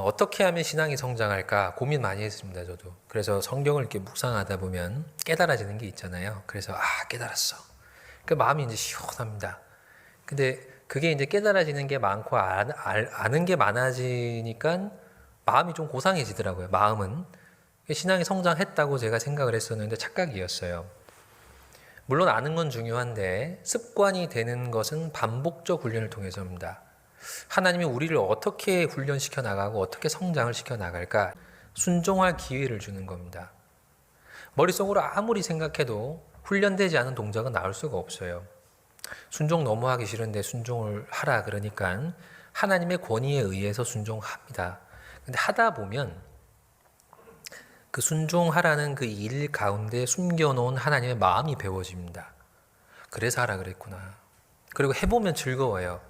어떻게 하면 신앙이 성장할까 고민 많이 했습니다, 저도. 그래서 성경을 이렇게 묵상하다 보면 깨달아지는 게 있잖아요. 그래서 깨달았어. 그 마음이 이제 시원합니다. 근데 그게 이제 깨달아지는 게 많고 아는 게 많아지니까 마음이 좀 고상해지더라고요. 마음은 신앙이 성장했다고 제가 생각을 했었는데 착각이었어요. 물론 아는 건 중요한데 습관이 되는 것은 반복적 훈련을 통해서입니다. 하나님이 우리를 어떻게 훈련시켜 나가고 어떻게 성장을 시켜 나갈까? 순종할 기회를 주는 겁니다. 머릿속으로 아무리 생각해도 훈련되지 않은 동작은 나올 수가 없어요. 순종 너무 하기 싫은데 순종을 하라 그러니까 하나님의 권위에 의해서 순종합니다. 근데 하다 보면 그 순종하라는 그 일 가운데 숨겨놓은 하나님의 마음이 배워집니다. 그래서 하라 그랬구나. 그리고 해보면 즐거워요.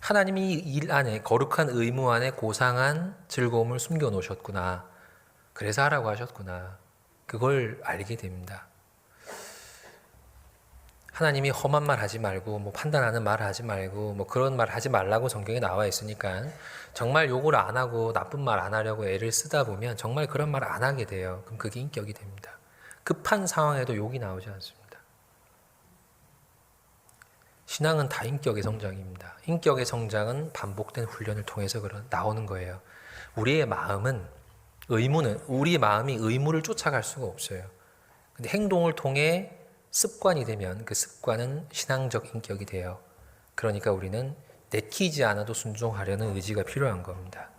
하나님이 일 안에, 거룩한 의무 안에 고상한 즐거움을 숨겨놓으셨구나. 그래서 하라고 하셨구나. 그걸 알게 됩니다. 하나님이 험한 말 하지 말고, 판단하는 말 하지 말고, 그런 말 하지 말라고 성경에 나와 있으니까 정말 욕을 안 하고 나쁜 말 안 하려고 애를 쓰다 보면 정말 그런 말 안 하게 돼요. 그럼 그게 인격이 됩니다. 급한 상황에도 욕이 나오지 않습니다. 신앙은 다 인격의 성장입니다. 인격의 성장은 반복된 훈련을 통해서 나오는 거예요. 우리의 마음이 의무를 쫓아갈 수가 없어요. 근데 행동을 통해 습관이 되면 그 습관은 신앙적 인격이 돼요. 그러니까 우리는 내키지 않아도 순종하려는 의지가 필요한 겁니다.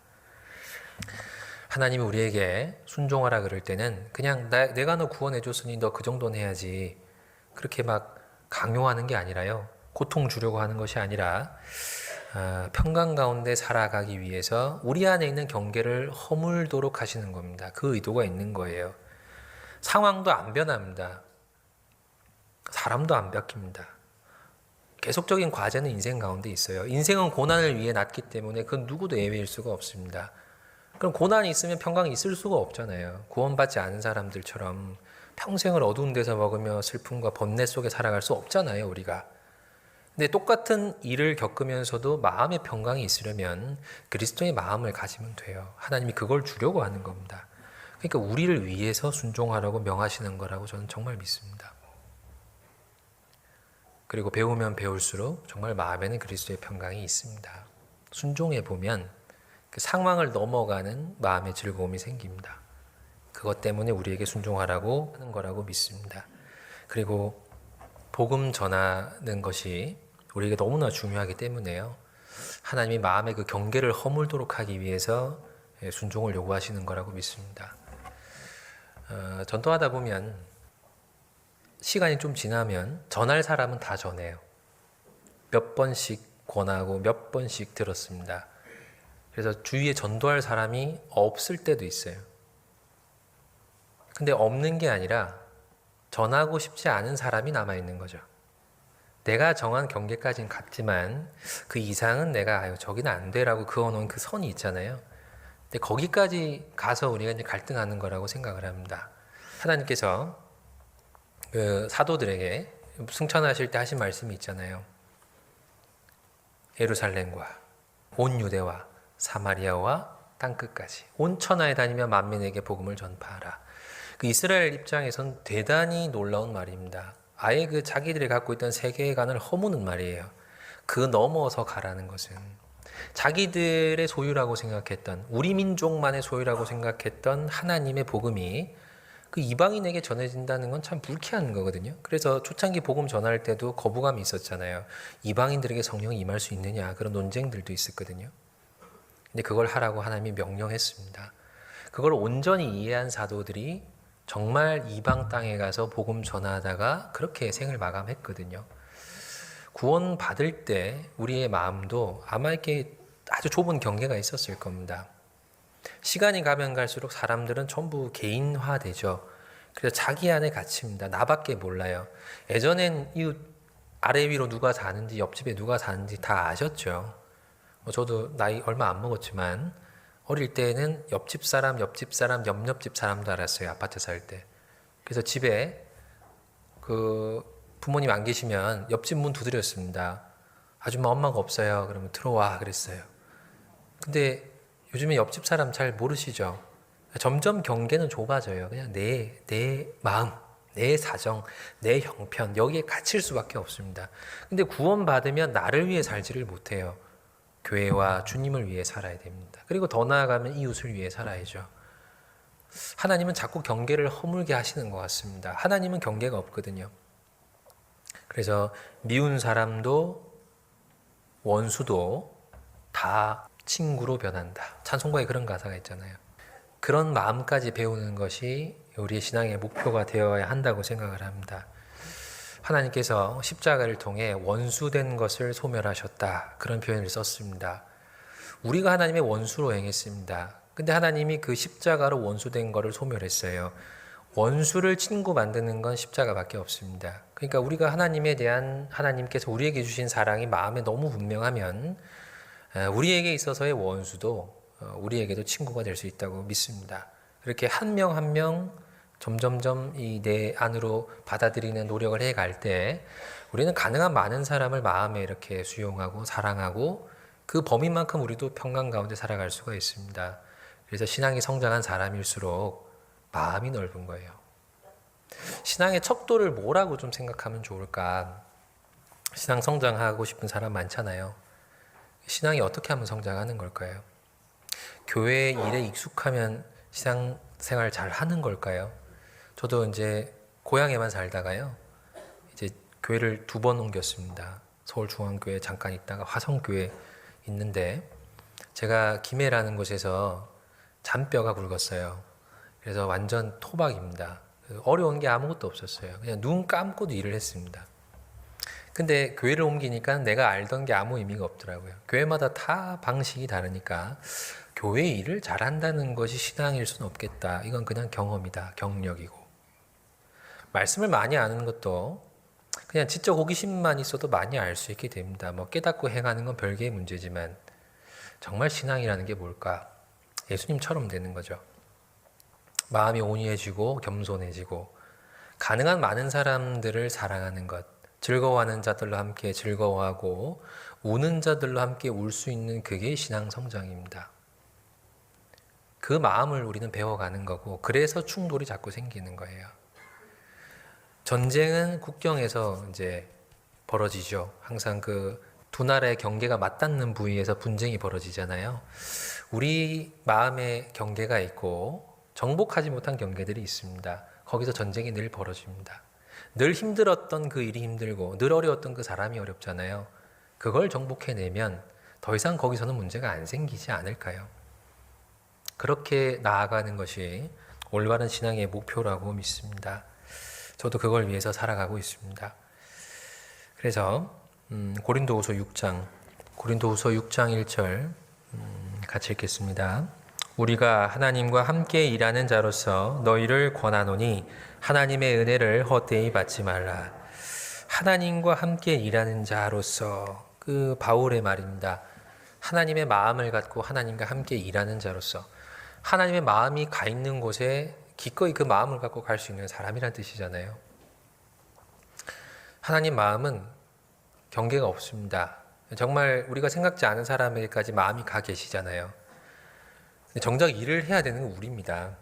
하나님이 우리에게 순종하라 그럴 때는 그냥 내가 너 구원해 줬으니 너 그 정도는 해야지 그렇게 막 강요하는 게 아니라요. 고통 주려고 하는 것이 아니라 평강 가운데 살아가기 위해서 우리 안에 있는 경계를 허물도록 하시는 겁니다. 그 의도가 있는 거예요. 상황도 안 변합니다. 사람도 안 바뀝니다. 계속적인 과제는 인생 가운데 있어요. 인생은 고난을 위해 났기 때문에 그 누구도 예외일 수가 없습니다. 그럼 고난이 있으면 평강이 있을 수가 없잖아요. 구원받지 않은 사람들처럼 평생을 어두운 데서 먹으며 슬픔과 번뇌 속에 살아갈 수 없잖아요, 우리가. 근데 똑같은 일을 겪으면서도 마음의 평강이 있으려면 그리스도의 마음을 가지면 돼요. 하나님이 그걸 주려고 하는 겁니다. 그러니까 우리를 위해서 순종하라고 명하시는 거라고 저는 정말 믿습니다. 그리고 배우면 배울수록 정말 마음에는 그리스도의 평강이 있습니다. 순종해 보면 그 상황을 넘어가는 마음의 즐거움이 생깁니다. 그것 때문에 우리에게 순종하라고 하는 거라고 믿습니다. 그리고 복음 전하는 것이 우리에게 너무나 중요하기 때문에요. 하나님이 마음의 그 경계를 허물도록 하기 위해서 순종을 요구하시는 거라고 믿습니다. 전도하다 보면 시간이 좀 지나면 전할 사람은 다 전해요. 몇 번씩 권하고 몇 번씩 들었습니다. 그래서 주위에 전도할 사람이 없을 때도 있어요. 근데 없는 게 아니라 전하고 싶지 않은 사람이 남아있는 거죠. 내가 정한 경계까지는 갔지만 그 이상은 내가 저기는 안 돼라고 그어놓은 그 선이 있잖아요. 근데 거기까지 가서 우리가 이제 갈등하는 거라고 생각을 합니다. 하나님께서 그 사도들에게 승천하실 때 하신 말씀이 있잖아요. 예루살렘과 온 유대와 사마리아와 땅끝까지 온 천하에 다니며 만민에게 복음을 전파하라. 그 이스라엘 입장에선 대단히 놀라운 말입니다. 아예 그 자기들이 갖고 있던 세계관을 허무는 말이에요. 그 넘어서 가라는 것은 자기들의 소유라고 생각했던 우리 민족만의 소유라고 생각했던 하나님의 복음이 그 이방인에게 전해진다는 건 참 불쾌한 거거든요. 그래서 초창기 복음 전할 때도 거부감이 있었잖아요. 이방인들에게 성령이 임할 수 있느냐 그런 논쟁들도 있었거든요. 근데 그걸 하라고 하나님이 명령했습니다. 그걸 온전히 이해한 사도들이 정말 이방 땅에 가서 복음 전하다가 그렇게 생을 마감했거든요. 구원 받을 때 우리의 마음도 아마 이렇게 아주 좁은 경계가 있었을 겁니다. 시간이 가면 갈수록 사람들은 전부 개인화되죠. 그래서 자기 안에 갇힙니다. 나밖에 몰라요. 예전엔 이웃 아래 위로 누가 사는지 옆집에 누가 사는지 다 아셨죠. 저도 나이 얼마 안 먹었지만 어릴 때는 옆집 사람, 옆집 사람, 옆집 사람도 알았어요. 아파트 살 때. 그래서 집에 그 부모님 안 계시면 옆집 문 두드렸습니다. 아줌마 엄마가 없어요. 그러면 들어와 그랬어요. 근데 요즘에 옆집 사람 잘 모르시죠? 점점 경계는 좁아져요. 그냥 내 마음, 내 사정, 내 형편, 여기에 갇힐 수밖에 없습니다. 근데 구원받으면 나를 위해 살지를 못해요. 교회와 주님을 위해 살아야 됩니다. 그리고 더 나아가면 이웃을 위해 살아야죠. 하나님은 자꾸 경계를 허물게 하시는 것 같습니다. 하나님은 경계가 없거든요. 그래서 미운 사람도 원수도 다 친구로 변한다. 찬송가에 그런 가사가 있잖아요. 그런 마음까지 배우는 것이 우리의 신앙의 목표가 되어야 한다고 생각을 합니다. 하나님께서 십자가를 통해 원수된 것을 소멸하셨다. 그런 표현을 썼습니다. 우리가 하나님의 원수로 행했습니다. 근데 하나님이 그 십자가로 원수된 것을 소멸했어요. 원수를 친구 만드는 건 십자가밖에 없습니다. 그러니까 우리가 하나님에 대한 하나님께서 우리에게 주신 사랑이 마음에 너무 분명하면 우리에게 있어서의 원수도 우리에게도 친구가 될 수 있다고 믿습니다. 그렇게 한 명 한 명 점점점 이 내 안으로 받아들이는 노력을 해갈 때 우리는 가능한 많은 사람을 마음에 이렇게 수용하고 사랑하고 그 범위만큼 우리도 평강 가운데 살아갈 수가 있습니다. 그래서 신앙이 성장한 사람일수록 마음이 넓은 거예요. 신앙의 척도를 뭐라고 좀 생각하면 좋을까? 신앙 성장하고 싶은 사람 많잖아요. 신앙이 어떻게 하면 성장하는 걸까요? 교회 일에 익숙하면 신앙생활 잘 하는 걸까요? 저도 이제 고향에만 살다가요. 이제 교회를 2번 옮겼습니다. 서울중앙교회 잠깐 있다가 화성교회 있는데 제가 김해라는 곳에서 잔뼈가 굵었어요. 그래서 완전 토박입니다. 어려운 게 아무것도 없었어요. 그냥 눈 감고도 일을 했습니다. 근데 교회를 옮기니까 내가 알던 게 아무 의미가 없더라고요. 교회마다 다 방식이 다르니까 교회 일을 잘한다는 것이 신앙일 수는 없겠다. 이건 그냥 경험이다. 경력이고. 말씀을 많이 아는 것도 그냥 지적 호기심만 있어도 많이 알 수 있게 됩니다. 뭐 깨닫고 행하는 건 별개의 문제지만 정말 신앙이라는 게 뭘까? 예수님처럼 되는 거죠. 마음이 온유해지고 겸손해지고 가능한 많은 사람들을 사랑하는 것, 즐거워하는 자들로 함께 즐거워하고 우는 자들로 함께 울 수 있는 그게 신앙 성장입니다. 그 마음을 우리는 배워가는 거고 그래서 충돌이 자꾸 생기는 거예요. 전쟁은 국경에서 이제 벌어지죠. 항상 그 두 나라의 경계가 맞닿는 부위에서 분쟁이 벌어지잖아요. 우리 마음에 경계가 있고 정복하지 못한 경계들이 있습니다. 거기서 전쟁이 늘 벌어집니다. 늘 힘들었던 그 일이 힘들고 늘 어려웠던 그 사람이 어렵잖아요. 그걸 정복해내면 더 이상 거기서는 문제가 안 생기지 않을까요? 그렇게 나아가는 것이 올바른 신앙의 목표라고 믿습니다. 저도 그걸 위해서 살아가고 있습니다. 그래서 고린도후서 6장 1절 같이 읽겠습니다. 우리가 하나님과 함께 일하는 자로서 너희를 권하노니 하나님의 은혜를 헛되이 받지 말라. 하나님과 함께 일하는 자로서 그 바울의 말입니다. 하나님의 마음을 갖고 하나님과 함께 일하는 자로서 하나님의 마음이 가 있는 곳에 기꺼이 그 마음을 갖고 갈 수 있는 사람이란 뜻이잖아요. 하나님 마음은 경계가 없습니다. 정말 우리가 생각지 않은 사람에게까지 마음이 가 계시잖아요. 근데 정작 일을 해야 되는 건 우리입니다.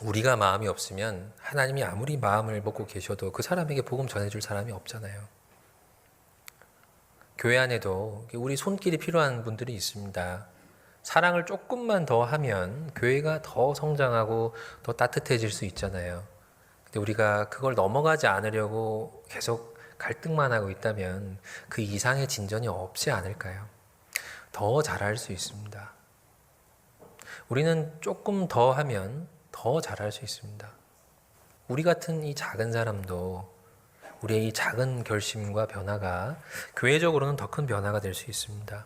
우리가 마음이 없으면 하나님이 아무리 마음을 먹고 계셔도 그 사람에게 복음 전해줄 사람이 없잖아요. 교회 안에도 우리 손길이 필요한 분들이 있습니다. 사랑을 조금만 더 하면 교회가 더 성장하고 더 따뜻해질 수 있잖아요. 근데 우리가 그걸 넘어가지 않으려고 계속 갈등만 하고 있다면 그 이상의 진전이 없지 않을까요? 더 잘할 수 있습니다. 우리는 조금 더 하면 더 잘할 수 있습니다. 우리 같은 이 작은 사람도 우리의 이 작은 결심과 변화가 교회적으로는 더 큰 변화가 될 수 있습니다.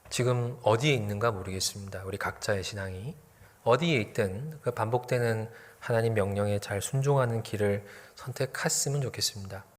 지금 어디에 있는가 모르겠습니다. 우리 각자의 신앙이 어디에 있든 그 반복되는 하나님 명령에 잘 순종하는 길을 선택했으면 좋겠습니다.